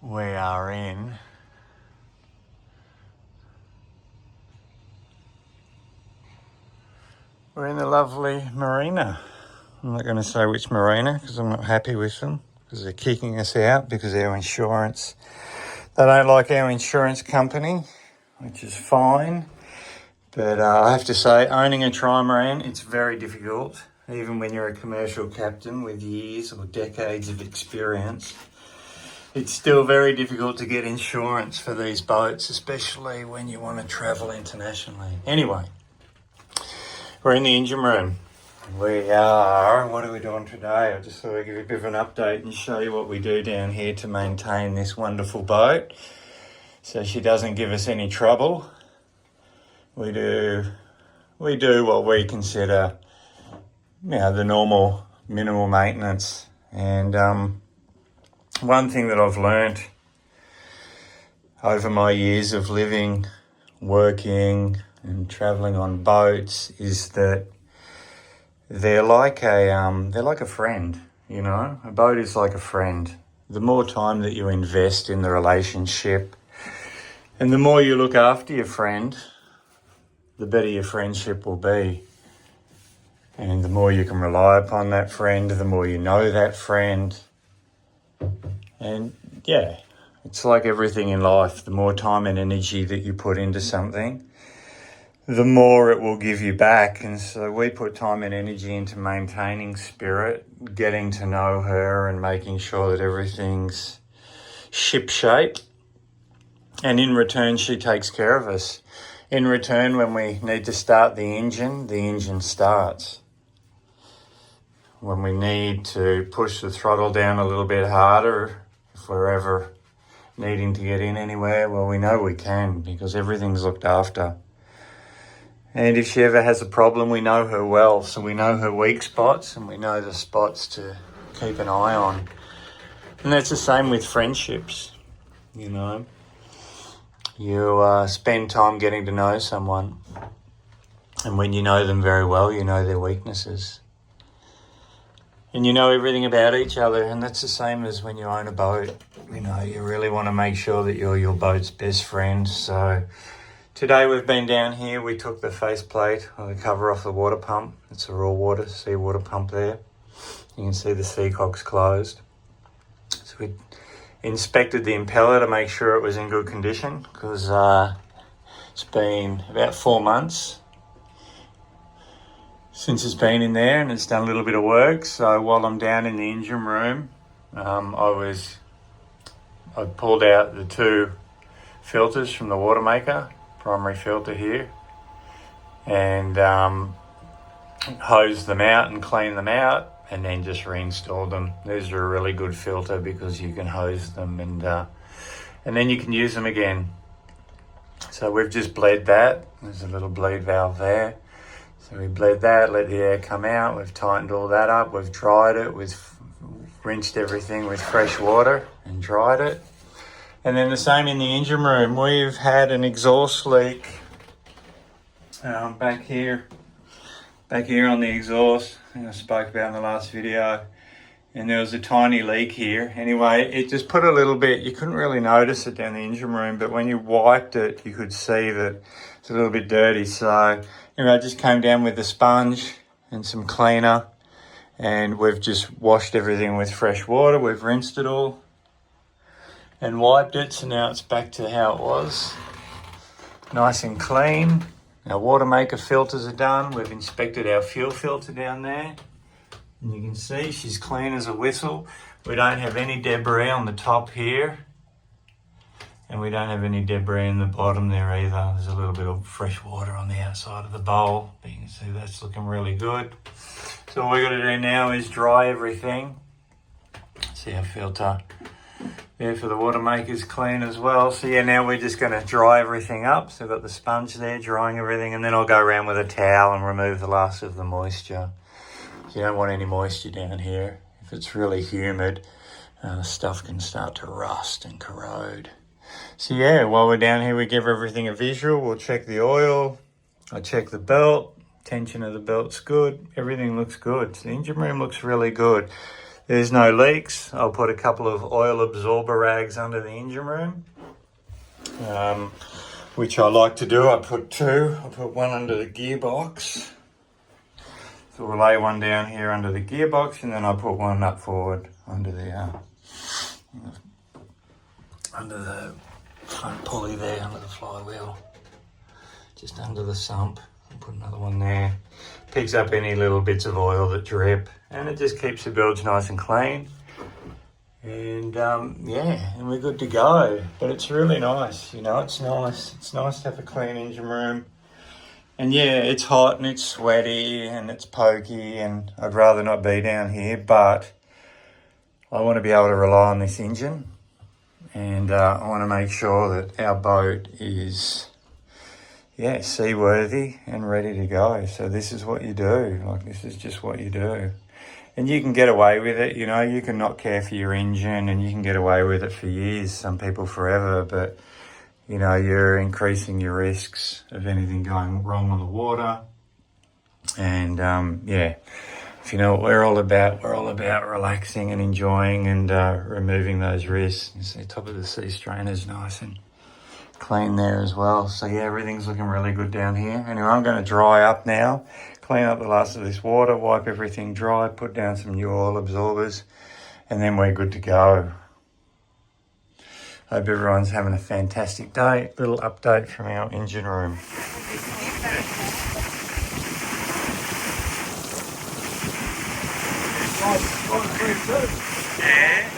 We are in we're in the lovely Marina. I'm not going to say which Marina because I'm not happy with them because they're kicking us out because our insurance, they don't like our insurance company, which is fine. But I have to say, owning a Trimaran, it's very difficult, even when you're a commercial captain with years or decades of experience. It's still very difficult to get insurance for these boats, especially when you want to travel internationally. Anyway, we're in the engine room. What are we doing today? I just thought I'd give you a bit of an update and show you what we do down here to maintain this wonderful boat so she doesn't give us any trouble. We do what we consider, the normal minimal maintenance. And one thing that I've learnt over my years of living, working and travelling on boats is that they're like a friend, A boat is like a friend. The more time that you invest in the relationship and the more you look after your friend, the better your friendship will be. And the more you can rely upon that friend, the more you know that friend. And it's like everything in life. The more time and energy that you put into something, the more it will give you back. And so we put time and energy into maintaining Spirit, getting to know her and making sure that everything's shipshape. And in return, she takes care of us. In return, when we need to start the engine starts. When we need to push the throttle down a little bit harder, if we're ever needing to get in anywhere, well, we know we can because everything's looked after. And if she ever has a problem, we know her well. So we know her weak spots and we know the spots to keep an eye on. And that's the same with friendships, You spend time getting to know someone. And when you know them very well, you know their weaknesses. And you know everything about each other. And that's the same as when you own a boat. You really want to make sure that you're your boat's best friend. So today we've been down here. We took the faceplate or the cover off the water pump. It's a raw water, seawater pump there. You can see the seacock's closed. So we inspected the impeller to make sure it was in good condition because it's been about 4 months since it's been in there and it's done a little bit of work. So while I'm down in the engine room, I pulled out the 2 filters from the water maker, primary filter here, and hosed them out and cleaned them out and then just reinstalled them. These are a really good filter because you can hose them and then you can use them again. So we've just bled that. There's a little bleed valve there. So we bled that, let the air come out. We've tightened all that up. We've dried it. We've rinsed everything with fresh water and dried it. And then the same in the engine room. We've had an exhaust leak back here on the exhaust. I think I spoke about in the last video. And there was a tiny leak here. Anyway, it just put a little bit, you couldn't really notice it down the engine room, but when you wiped it, you could see that it's a little bit dirty. So anyway, I just came down with a sponge and some cleaner and we've just washed everything with fresh water. We've rinsed it all and wiped it. So now it's back to how it was. Nice and clean. Our water maker filters are done. We've inspected our fuel filter down there. And you can see she's clean as a whistle. We don't have any debris on the top here. And we don't have any debris in the bottom there either. There's a little bit of fresh water on the outside of the bowl. But you can see that's looking really good. So all we've got to do now is dry everything. See our filter there for the water maker's clean as well. So now we're just going to dry everything up. So we've got the sponge there drying everything. And then I'll go around with a towel and remove the last of the moisture. You don't want any moisture down here. If it's really humid, stuff can start to rust and corrode. So while we're down here, we give everything a visual. We'll check the oil. I check the belt. Tension of the belt's good. Everything looks good. So the engine room looks really good. there's no leaks, I'll put a couple of oil absorber rags under the engine room, which I like to do. I put two. I put one under the gearbox. So we'll lay one down here under the gearbox, and then I put one up forward under the front pulley there, under the flywheel, just under the sump. I'll put another one there. Picks up any little bits of oil that drip, and it just keeps the bilge nice and clean. And yeah, and we're good to go. But it's really nice, you know, it's nice. It's nice to have a clean engine room. And yeah, it's hot and it's sweaty and it's pokey, and I'd rather not be down here, but I want to be able to rely on this engine, and I want to make sure that our boat is, yeah, seaworthy and ready to go. So this is what you do. Like, this is just what you do. And you can get away with it, you know, you can not care for your engine and you can get away with it for years, some people forever, but you know, you're increasing your risks of anything going wrong on the water. And yeah, if you know what we're all about relaxing and enjoying and removing those risks. You see the top of the sea strainer's nice and clean there as well. So yeah, everything's looking really good down here. Anyway, I'm going to dry up now, clean up the last of this water, wipe everything dry, put down some new oil absorbers, and then we're good to go. Hope everyone's having a fantastic day. Little update from our engine room. Yeah.